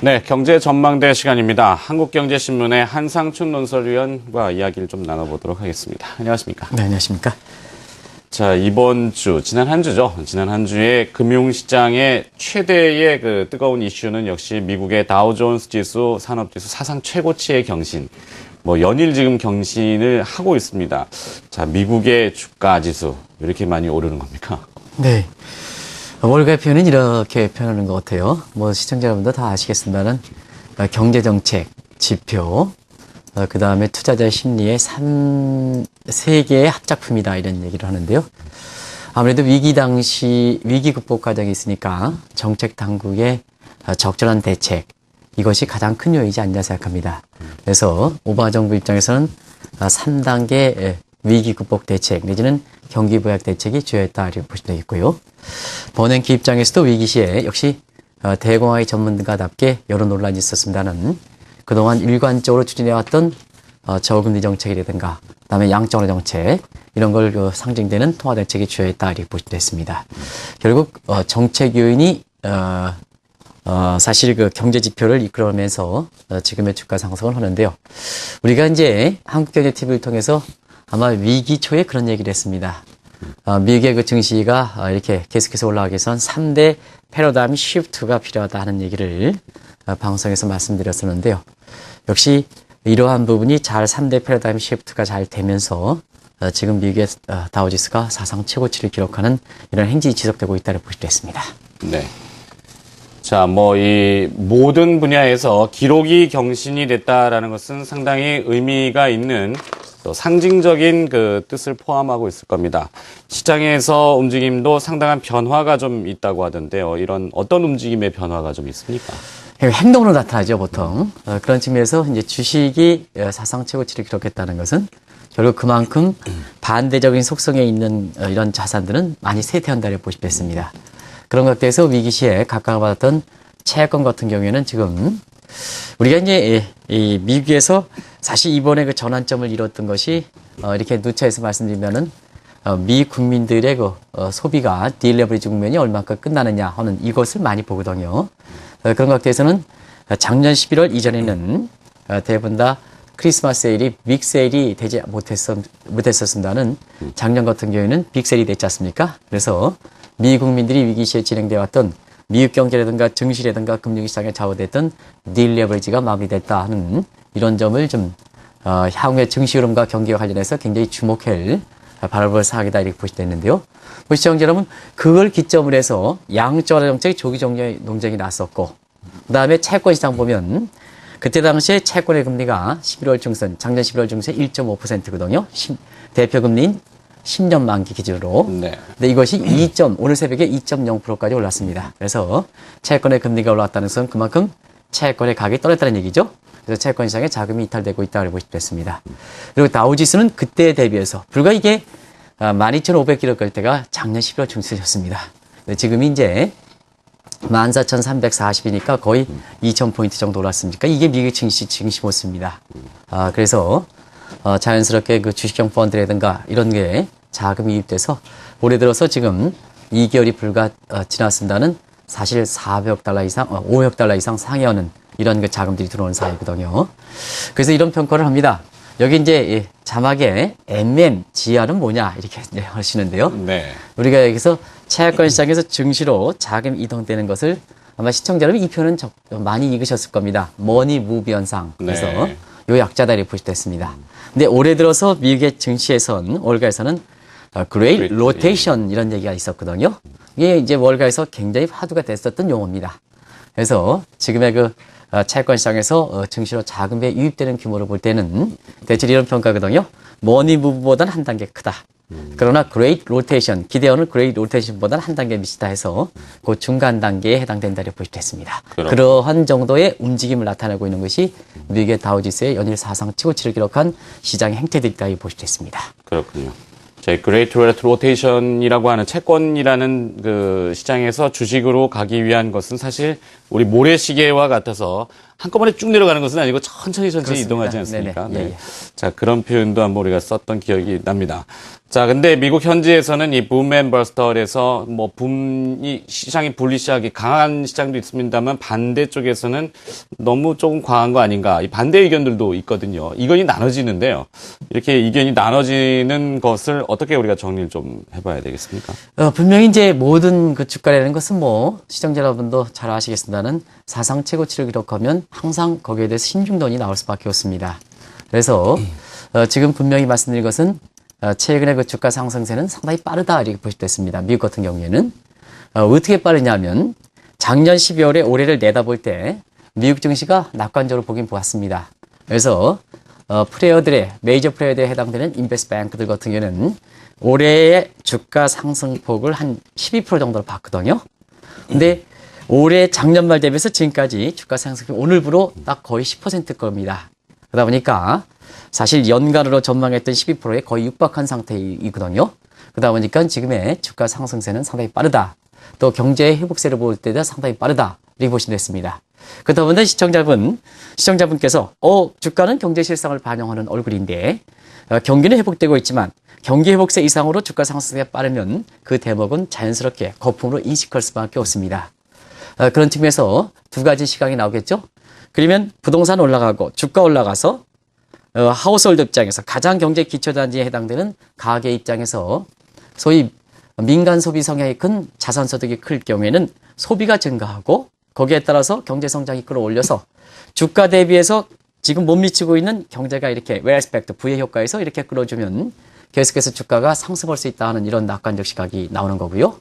네, 경제 전망대 시간입니다. 한국경제신문의 한상춘 논설위원과 이야기를 좀 나눠보도록 하겠습니다. 안녕하십니까? 네, 안녕하십니까? 자, 이번 주, 지난 한 주죠. 지난 한 주에 금융시장의 최대의 그 뜨거운 이슈는 역시 미국의 다우존스 지수, 산업지수 사상 최고치의 경신. 연일 지금 경신을 하고 있습니다. 자, 미국의 주가 지수, 왜 이렇게 많이 오르는 겁니까? 네. 월가의 표현은 이렇게 표현하는 것 같아요. 시청자 여러분도 다 아시겠습니다만, 경제정책, 지표, 그 다음에 투자자 심리의 세 개의 합작품이다, 이런 얘기를 하는데요. 아무래도 위기 당시, 위기 극복 과정이 있으니까 정책 당국의 적절한 대책, 이것이 가장 큰 요인이지 않냐 생각합니다. 그래서 오바마 정부 입장에서는 3단계 위기 극복 대책 내지는 경기 부양 대책이 주요했다 이렇게 보시면 되겠고요. 버냉키 입장에서도 위기 시에 역시 대공황의 전문가답게 여러 논란이 있었습니다는 그동안 일관적으로 추진해왔던 저금리 정책이라든가 그다음에 양적완화 정책 이런 걸 상징되는 통화 대책이 주요했다 이렇게 보시면 됐습니다. 결국 정책 요인이 사실 그 경제 지표를 이끌어가면서 지금의 주가 상승을 하는데요. 우리가 이제 한국경제TV를 통해서 아마 위기 초에 그런 얘기를 했습니다. 미국의 그 증시가 이렇게 계속해서 올라가기 위해선 3대 패러다임 시프트가 필요하다 하는 얘기를 방송에서 말씀드렸었는데요. 역시 이러한 부분이 잘 3대 패러다임 시프트가 잘 되면서 지금 미국의 다우지수가 사상 최고치를 기록하는 이런 행진이 지속되고 있다고 볼 수 있습니다. 네. 자, 이 모든 분야에서 기록이 경신이 됐다라는 것은 상당히 의미가 있는 또 상징적인 그 뜻을 포함하고 있을 겁니다. 시장에서 움직임도 상당한 변화가 좀 있다고 하던데요. 이런 어떤 움직임의 변화가 좀 있습니까? 행동으로 나타나죠, 보통. 그런 측면에서 이제 주식이 사상 최고치를 기록했다는 것은 결국 그만큼 반대적인 속성에 있는 이런 자산들은 많이 쇠퇴한다고 보시겠습니다. 그런 것들에서 위기 시에 각광받았던 채권 같은 경우에는 지금 우리가 이제 이 미국에서 사실 이번에 그 전환점을 이뤘던 것이 이렇게 누차해서 말씀드리면은 미 국민들의 그 소비가 딜레버리지 국면이 얼마큼 끝나느냐 하는 이것을 많이 보거든요. 그런 것들에서는 작년 11월 이전에는 대부분 다 크리스마스 세일이 빅 세일이 되지 못했었습니다는 작년 같은 경우에는 빅 세일이 됐지 않습니까? 그래서 미 국민들이 위기 시에 진행되어 왔던 미국 경제라든가 증시라든가 금융시장에 좌우됐던 딜레버리지가 마무리됐다 하는 이런 점을 좀 향후의 증시 흐름과 경기와 관련해서 굉장히 주목할 바라볼 사항이다 이렇게 보시면 되는데요. 시청자 여러분, 그걸 기점으로 해서 양적완화 정책이 조기 논쟁이 났었고 그다음에 채권 시장 보면 그때 당시에 채권의 금리가 11월 중순, 작년 11월 중순에 1.5%거든요. 대표 금리인 10년 만기 기준으로. 네. 근데 이것이 오늘 새벽에 2.0%까지 올랐습니다. 그래서 채권의 금리가 올랐다는 것은 그만큼 채권의 가격이 떨어졌다는 얘기죠. 그래서 채권 시장에 자금이 이탈되고 있다고 보시면 됐습니다. 그리고 다우지수는 그때에 대비해서 불과 이게 12,500 갈 때가 작년 11월 중순이었습니다. 지금 이제 14,340이니까 거의 2,000포인트 정도 올랐습니까? 이게 미국 증시 모습입니다. 그래서 자연스럽게 그 주식형 펀드라든가 이런 게 자금이 유입돼서 올해 들어서 지금 2개월이 불과 지났습니다는 사실 400억 달러 이상, 500억 달러 이상 상회하는 이런 그 자금들이 들어오는 사이거든요. 그래서 이런 평가를 합니다. 여기 이제 자막에 지하는 뭐냐 이렇게 하시는데요. 네. 우리가 여기서 채권 시장에서 증시로 자금 이동되는 것을 아마 시청자 여러분 이 표현은 많이 읽으셨을 겁니다. 머니 무브 현상. 그래서 네. 요 약자다 이렇게 보시됐습니다. 근데 올해 들어서 미국의 증시에선 월가에서는 그레이트 로테이션 이런 얘기가 있었거든요. 이게 이제 월가에서 굉장히 화두가 됐었던 용어입니다. 그래서 지금의 그 채권 시장에서 증시로 자금에 유입되는 규모를 볼 때는 대체 이런 평가거든요. 머니 무브보다는 한 단계 크다. 그러나 그레이트 로테이션, 기대어는 그레이트 로테이션보다는 한 단계 미치다 해서 그 중간 단계에 해당된다고 보시됐습니다. 그러한 정도의 움직임을 나타내고 있는 것이 미국의 다우지수의 연일 사상 최고치를 기록한 시장의 행태들이다 보시됐습니다. 그렇군요. 저희 그레이트 로테이션이라고 하는 채권이라는 그 시장에서 주식으로 가기 위한 것은 사실 우리 모래시계와 같아서 한꺼번에 쭉 내려가는 것은 아니고 천천히 그렇습니다. 이동하지 않습니까? 네네. 예, 예. 자, 그런 표현도 한번 우리가 썼던 기억이 납니다. 자, 근데 미국 현지에서는 이 붐앤버스터에서 뭐 붐이 시장이 분리시하기 강한 시장도 있습니다만 반대쪽에서는 너무 조금 과한 거 아닌가. 이 반대 의견들도 있거든요. 의견이 나눠지는데요. 이렇게 의견이 나눠지는 것을 어떻게 우리가 정리를 좀 해봐야 되겠습니까? 분명히 이제 모든 그 주가라는 것은 뭐 시청자 여러분도 잘 아시겠습니다는 사상 최고치를 기록하면 항상 거기에 대해서 신중론이 나올 수밖에 없습니다. 그래서 지금 분명히 말씀드린 것은 최근에 그 주가 상승세는 상당히 빠르다 이렇게 보시됐습니다. 미국 같은 경우에는 어떻게 빠르냐면 작년 12월에 올해를 내다볼 때 미국 증시가 낙관적으로 보긴 보았습니다. 그래서 플레이어들의 메이저 플레이어들에 해당되는 인베스트 뱅크들 같은 경우에는 올해의 주가 상승폭을 한 12% 정도로 봤거든요. 근데 올해 작년 말 대비해서 지금까지 주가 상승폭이 오늘부로 딱 거의 10% 겁니다. 그러다 보니까 사실 연간으로 전망했던 12%에 거의 육박한 상태이거든요. 그러다 보니까 지금의 주가 상승세는 상당히 빠르다. 또 경제의 회복세를 볼 때도 상당히 빠르다. 이렇게 보시면 됐습니다. 그러다 보니 시청자분께서 주가는 경제 실상을 반영하는 얼굴인데 경기는 회복되고 있지만 경기 회복세 이상으로 주가 상승세가 빠르면 그 대목은 자연스럽게 거품으로 인식할 수밖에 없습니다. 그런 측면에서 두 가지 시각이 나오겠죠. 그러면 부동산 올라가고 주가 올라가서 하우스홀드 입장에서 가장 경제 기초단지에 해당되는 가계 입장에서 소위 민간 소비 성향이 큰 자산 소득이 클 경우에는 소비가 증가하고 거기에 따라서 경제 성장이 끌어올려서 주가 대비해서 지금 못 미치고 있는 경제가 이렇게 웨스펙트 부의 효과에서 이렇게 끌어주면 계속해서 주가가 상승할 수 있다 하는 이런 낙관적 시각이 나오는 거고요.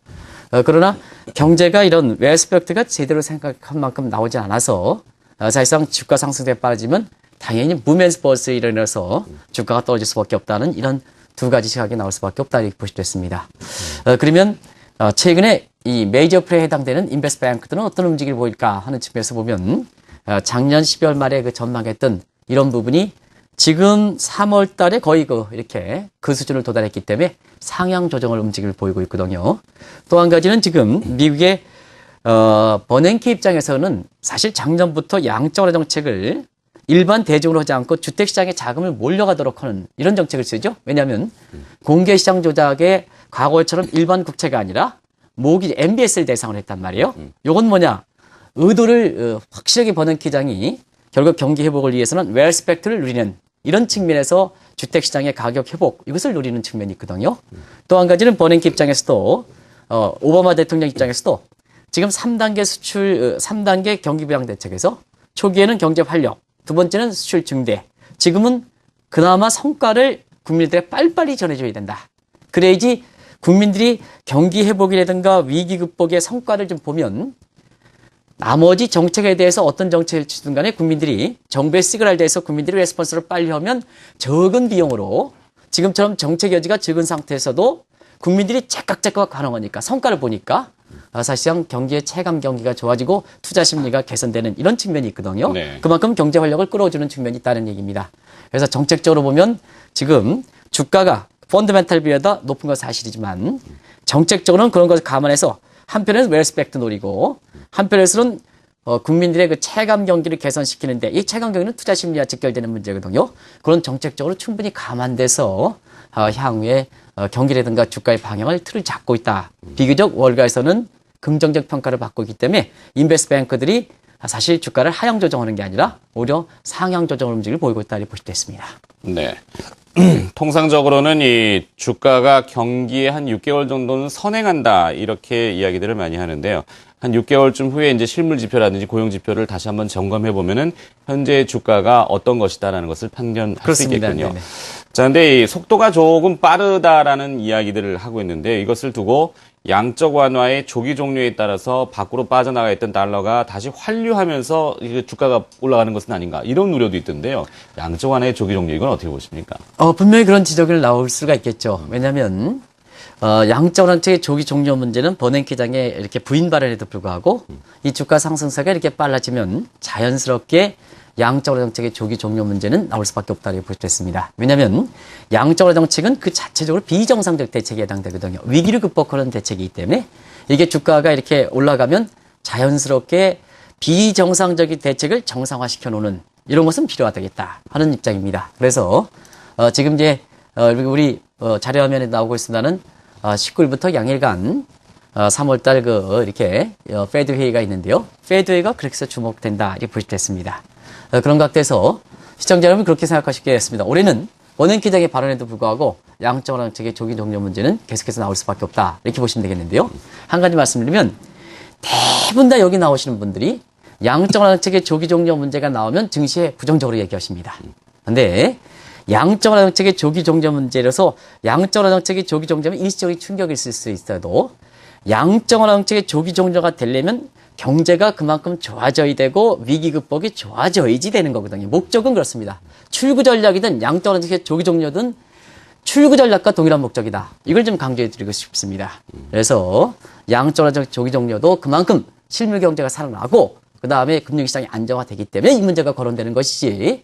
그러나 경제가 이런 웨스펙트가 제대로 생각한 만큼 나오지 않아서 사실상 주가 상승세가 빠르지만 당연히 무맨스버스에 일어나서 주가가 떨어질 수밖에 없다는 이런 두 가지 시각이 나올 수밖에 없다 이렇게 보시됐습니다. 그러면 최근에 이 메이저 플레이에 해당되는 인베스트 뱅크들은 어떤 움직임을 보일까 하는 측면에서 보면 작년 12월 말에 그 전망했던 이런 부분이 지금 3월 달에 거의 이렇게 그 수준을 도달했기 때문에 상향 조정을 움직임을 보이고 있거든요. 또 한 가지는 지금 미국의 버냉키 입장에서는 사실 작년부터 양적완화 정책을 일반 대중으로 하지 않고 주택시장에 자금을 몰려가도록 하는 이런 정책을 쓰죠. 왜냐하면 공개시장 조작에 과거처럼 일반 국채가 아니라 모기 MBS를 대상으로 했단 말이에요. 요건 뭐냐? 의도를 확실하게 버냉키 장이 결국 경기 회복을 위해서는 웰스펙트를 누리는 이런 측면에서 주택시장의 가격 회복 이것을 누리는 측면이 있거든요. 또 한 가지는 버냉키 입장에서도 오바마 대통령 입장에서도 지금 3단계 경기 부양 대책에서 초기에는 경제 활력, 두 번째는 수출 증대. 지금은 그나마 성과를 국민들에게 빨리빨리 전해줘야 된다. 그래야지 국민들이 경기 회복이라든가 위기 극복의 성과를 좀 보면 나머지 정책에 대해서 어떤 정책을 치든 간에 국민들이 정부의 시그널에 대해서 국민들이 레스폰스를 빨리 하면 적은 비용으로 지금처럼 정책 여지가 적은 상태에서도 국민들이 제깍제깍 가능하니까 성과를 보니까 사실상 경기의 체감 경기가 좋아지고 투자 심리가 개선되는 이런 측면이 있거든요. 네. 그만큼 경제 활력을 끌어주는 측면이 있다는 얘기입니다. 그래서 정책적으로 보면 지금 주가가 펀더멘탈 비율보다 높은 건 사실이지만 정책적으로는 그런 것을 감안해서 한편에서는 웰스펙트 노리고 한편에서는 국민들의 그 체감 경기를 개선시키는데 이 체감 경기는 투자 심리와 직결되는 문제거든요. 그런 정책적으로 충분히 감안돼서 향후에 경기라든가 주가의 방향을 틀을 잡고 있다. 비교적 월가에서는 긍정적 평가를 받고 있기 때문에 인베스트 뱅크들이 사실 주가를 하향 조정하는 게 아니라 오히려 상향 조정을 움직임을 보이고 있다 이렇게 보실 수 있습니다. 네. 통상적으로는 이 주가가 경기에 한 6개월 정도는 선행한다 이렇게 이야기들을 많이 하는데요. 한 6개월쯤 후에 이제 실물 지표라든지 고용 지표를 다시 한번 점검해 보면은 현재 주가가 어떤 것이다라는 것을 판단할 수 있겠군요. 네네. 자, 근데 이 속도가 조금 빠르다라는 이야기들을 하고 있는데 이것을 두고 양적 완화의 조기 종료에 따라서 밖으로 빠져나가 있던 달러가 다시 환류하면서 주가가 올라가는 것은 아닌가 이런 우려도 있던데요. 양적 완화의 조기 종료 이건 어떻게 보십니까? 분명히 그런 지적을 나올 수가 있겠죠. 왜냐하면 양적 완화의 조기 종료 문제는 버냉키 장의 이렇게 부인 발언에도 불구하고 이 주가 상승세가 이렇게 빨라지면 자연스럽게 양적 완화 정책의 조기 종료 문제는 나올 수밖에 없다고 보셨습니다. 왜냐하면 양적 완화 정책은 그 자체적으로 비정상적 대책에 해당되거든요. 위기를 극복하는 대책이기 때문에 이게 주가가 이렇게 올라가면 자연스럽게 비정상적인 대책을 정상화시켜 놓는 이런 것은 필요하다겠다 하는 입장입니다. 그래서 지금 이제 우리 자료화면에 나오고 있습니다는 19일부터 양일간 3월달 이렇게 페드 회의가 있는데요. 페드 회의가 그렇게 해서 주목된다 이렇게 보시됐습니다. 그런 각도에서 시청자 여러분 그렇게 생각하시겠습니다. 올해는 원행 기장의 발언에도 불구하고 양적 완화정책의 조기 종료 문제는 계속해서 나올 수밖에 없다 이렇게 보시면 되겠는데요. 한 가지 말씀드리면 대부분 다 여기 나오시는 분들이 양적 완화정책의 조기 종료 문제가 나오면 증시에 부정적으로 얘기하십니다. 그런데 양적 완화정책의 조기 종료 문제라서 양적 완화정책의 조기 종료면 일시적인 충격이 있을 수 있어도 양적 완화정책의 조기 종료가 되려면 경제가 그만큼 좋아져야 되고 위기 극복이 좋아져야지 되는 거거든요. 목적은 그렇습니다. 출구 전략이든 양적 완화정책의 조기 종료든 출구 전략과 동일한 목적이다. 이걸 좀 강조해 드리고 싶습니다. 그래서 양적 완화정책 조기 종료도 그만큼 실물 경제가 살아나고 그 다음에 금융시장이 안정화되기 때문에 이 문제가 거론되는 것이지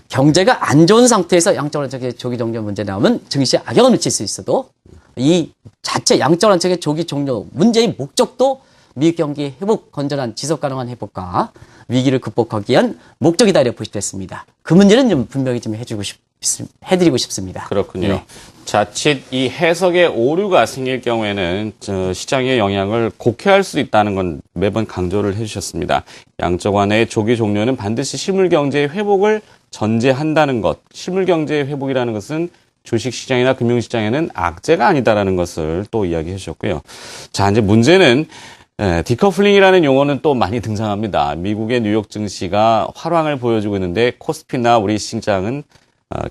경제가 안 좋은 상태에서 양적 완화정책의 조기 종료 문제 나오면 증시에 악영향을 미칠 수 있어도 이 자체 양적 완화정책의 조기 종료 문제의 목적도 미국 경기 회복, 건전한 지속 가능한 회복과 위기를 극복하기 위한 목적이다 이렇게 보시됐습니다. 그 문제는 좀 분명히 좀 해드리고 싶습니다. 그렇군요. 네. 자칫 이 해석에 오류가 생길 경우에는 시장의 영향을 곡해할 수 있다는 건 매번 강조를 해주셨습니다. 양적 완화의 조기 종료는 반드시 실물 경제의 회복을 전제한다는 것. 실물 경제의 회복이라는 것은 주식시장이나 금융시장에는 악재가 아니다라는 것을 또 이야기해 주셨고요. 자, 이제 문제는 디커플링이라는 용어는 또 많이 등장합니다. 미국의 뉴욕 증시가 활황을 보여주고 있는데 코스피나 우리 시장은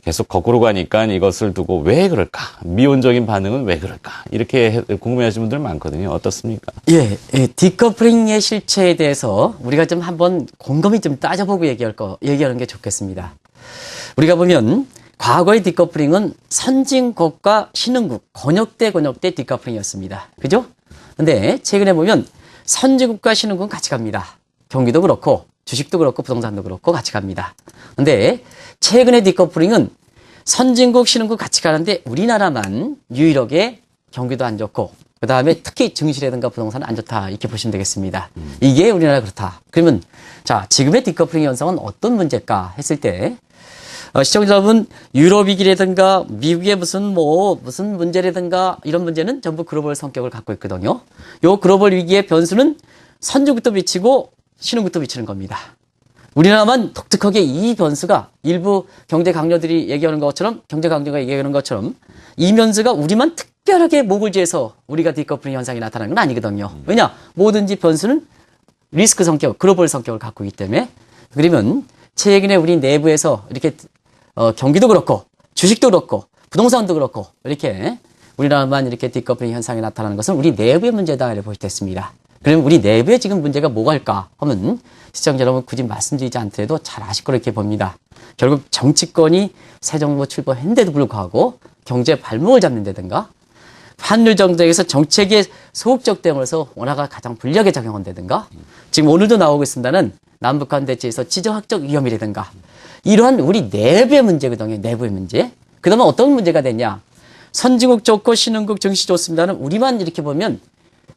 계속 거꾸로 가니까 이것을 두고 왜 그럴까? 미온적인 반응은 왜 그럴까? 이렇게 궁금해하시는 분들 많거든요. 어떻습니까? 예, 디커플링의 실체에 대해서 우리가 좀 한번 곰곰이 좀 따져보고 얘기하는 게 좋겠습니다. 우리가 보면 과거의 디커플링은 선진국과 신흥국, 권역대 디커플링이었습니다. 그죠? 근데 최근에 보면 선진국과 신흥국은 같이 갑니다. 경기도 그렇고 주식도 그렇고 부동산도 그렇고 같이 갑니다. 근데 최근의 디커플링은 선진국, 신흥국 같이 가는데 우리나라만 유일하게 경기도 안 좋고 그 다음에 특히 증시라든가 부동산은 안 좋다 이렇게 보시면 되겠습니다. 이게 우리나라 그렇다. 그러면 자 지금의 디커플링 현상은 어떤 문제일까 했을 때 시청자 여러분, 유럽 위기라든가 미국의 무슨 문제라든가 이런 문제는 전부 글로벌 성격을 갖고 있거든요. 요 글로벌 위기의 변수는 선진국도 미치고 신흥국도 미치는 겁니다. 우리나라만 독특하게 이 변수가 일부 경제 강요들이 얘기하는 것처럼 경제 강요가 얘기하는 것처럼 이 변수가 우리만 특별하게 목을 죄서 우리가 디커플링 현상이 나타나는 건 아니거든요. 왜냐? 뭐든지 변수는 리스크 성격, 글로벌 성격을 갖고 있기 때문에 그러면 최근에 우리 내부에서 이렇게 경기도 그렇고 주식도 그렇고 부동산도 그렇고 이렇게 우리나라만 이렇게 디커플링 현상이 나타나는 것은 우리 내부의 문제다 이렇게 보시됐습니다. 그러면 우리 내부에 지금 문제가 뭐가일까 하면 시청자 여러분 굳이 말씀드리지 않더라도 잘 아실 거로 이렇게 봅니다. 결국 정치권이 새 정부 출범했는데도 불구하고 경제 발목을 잡는다든가 환율 정책에서 정책의 소극적 대응으로서 원화가 가장 불리하게 작용한다든가 지금 오늘도 나오고 있습니다는 남북한 대치에서 지정학적 위험이라든가 이러한 우리 내부의 문제거든요. 내부의 문제. 그 다음에 어떤 문제가 되냐. 선진국 좋고 신흥국 증시 좋습니다는 우리만 이렇게 보면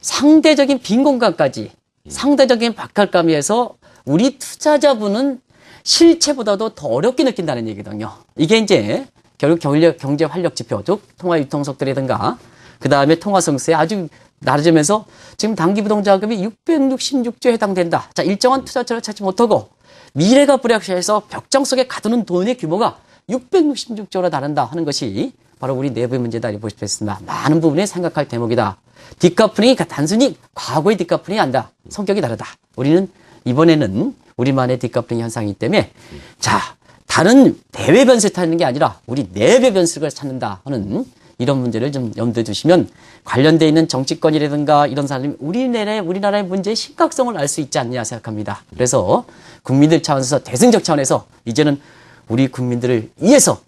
상대적인 빈 공간까지 상대적인 박탈감에서 우리 투자자분은 실체보다도 더 어렵게 느낀다는 얘기거든요. 이게 이제 결국 경제 활력 지표, 즉 통화 유통 속도라든가 그 다음에 통화 성수에 아주 낮으면서 지금 단기 부동 자금이 666조에 해당된다. 자, 일정한 투자처를 찾지 못하고 미래가 불확실해서 벽장 속에 가두는 돈의 규모가 666조로 다른다 하는 것이 바로 우리 내부의 문제다 이렇게 보시겠습니다. 많은 부분에 생각할 대목이다. 디커플링이 단순히 과거의 디커플링이 아니다. 성격이 다르다. 우리는 이번에는 우리만의 디커플링 현상이기 때문에 자 다른 대외 변수를 찾는 게 아니라 우리 내외 변수를 찾는다 하는 이런 문제를 좀 염두에 두시면 관련되어 있는 정치권이라든가 이런 사람이 우리나라의 문제의 심각성을 알 수 있지 않냐 생각합니다. 그래서 국민들 차원에서 대승적 차원에서 이제는 우리 국민들을 위해서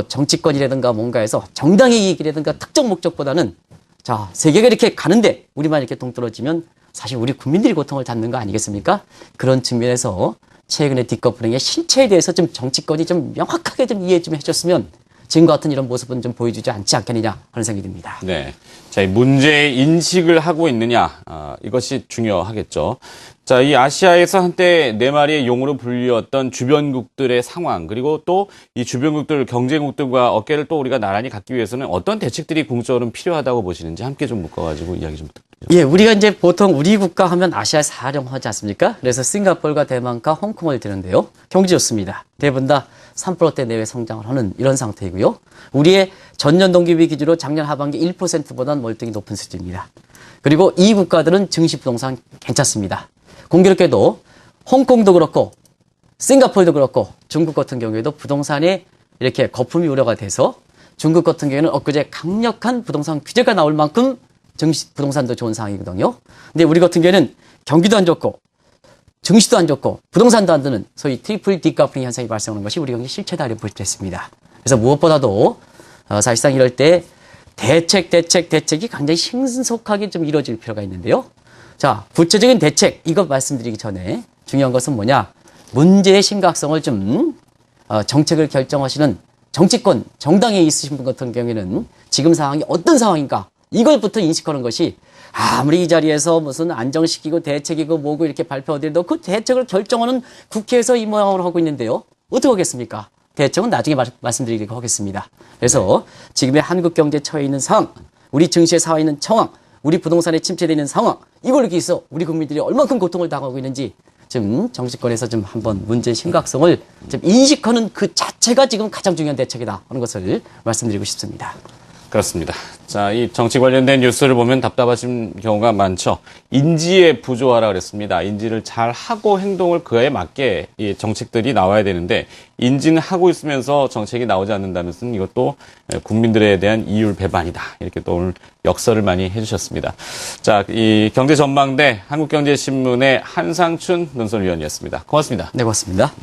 정치권이라든가 뭔가에서 정당의 이익이라든가 특정 목적보다는 자 세계가 이렇게 가는데 우리만 이렇게 동떨어지면 사실 우리 국민들이 고통을 받는 거 아니겠습니까? 그런 측면에서 최근의 디커플링의 실체에 대해서 좀 정치권이 좀 명확하게 좀 이해 좀 해줬으면 지금과 같은 이런 모습은 좀 보여주지 않지 않겠느냐 하는 생각이 듭니다. 네. 자, 이 문제 인식을 하고 있느냐, 이것이 중요하겠죠. 자, 이 아시아에서 한때 네 마리의 용으로 불리웠던 주변국들의 상황, 그리고 또 이 주변국들, 경제국들과 어깨를 또 우리가 나란히 갖기 위해서는 어떤 대책들이 궁극적으로 필요하다고 보시는지 함께 좀 묶어가지고 이야기 좀 부탁드립니다. 예, 우리가 이제 보통 우리 국가 하면 아시아 사령하지 않습니까? 그래서 싱가포르가 대만과 홍콩을 드는데요. 경제 좋습니다. 대부분 다 3%대 내외 성장을 하는 이런 상태이고요. 우리의 전년 동기비 기준으로 작년 하반기 1%보다는 월등히 높은 수준입니다. 그리고 이 국가들은 증시 부동산 괜찮습니다. 공교롭게도 홍콩도 그렇고 싱가포르도 그렇고 중국 같은 경우에도 부동산에 이렇게 거품이 우려가 돼서 중국 같은 경우에는 엊그제 강력한 부동산 규제가 나올 만큼 증시 부동산도 좋은 상황이거든요. 근데 우리 같은 경우에는 경기도 안 좋고 증시도 안 좋고 부동산도 안 드는 소위 트리플 디커플링 현상이 발생하는 것이 우리 경제 실체다 이렇게 볼 수 있습니다. 그래서 무엇보다도 사실상 이럴 때 대책이 굉장히 신속하게 좀 이루어질 필요가 있는데요. 자, 구체적인 대책 이거 말씀드리기 전에 중요한 것은 뭐냐? 문제의 심각성을 좀 정책을 결정하시는 정치권, 정당에 있으신 분 같은 경우에는 지금 상황이 어떤 상황인가 이걸부터 인식하는 것이 아무리 이 자리에서 무슨 안정시키고 대책이고 뭐고 이렇게 발표하더라도 그 대책을 결정하는 국회에서 이 모양으로 하고 있는데요. 어떻게 하겠습니까? 대책은 나중에 말씀드리기로 하겠습니다. 그래서 지금의 한국 경제에 처해 있는 상황, 우리 증시에 처해 있는 상황, 우리 부동산에 침체되어 있는 상황, 이걸 이렇게 해서 우리 국민들이 얼만큼 고통을 당하고 있는지 좀 정치권에서 좀 한번 문제의 심각성을 좀 인식하는 그 자체가 지금 가장 중요한 대책이다 하는 것을 말씀드리고 싶습니다. 그렇습니다. 자, 이 정치 관련된 뉴스를 보면 답답하신 경우가 많죠. 인지의 부조화라 그랬습니다. 인지를 잘 하고 행동을 그에 맞게 이 정책들이 나와야 되는데 인지는 하고 있으면서 정책이 나오지 않는다는 것은 이것도 국민들에 대한 이율 배반이다. 이렇게 또 오늘 역설을 많이 해주셨습니다. 자, 이 경제 전망대 한국경제신문의 한상춘 논설위원이었습니다. 고맙습니다. 네, 고맙습니다.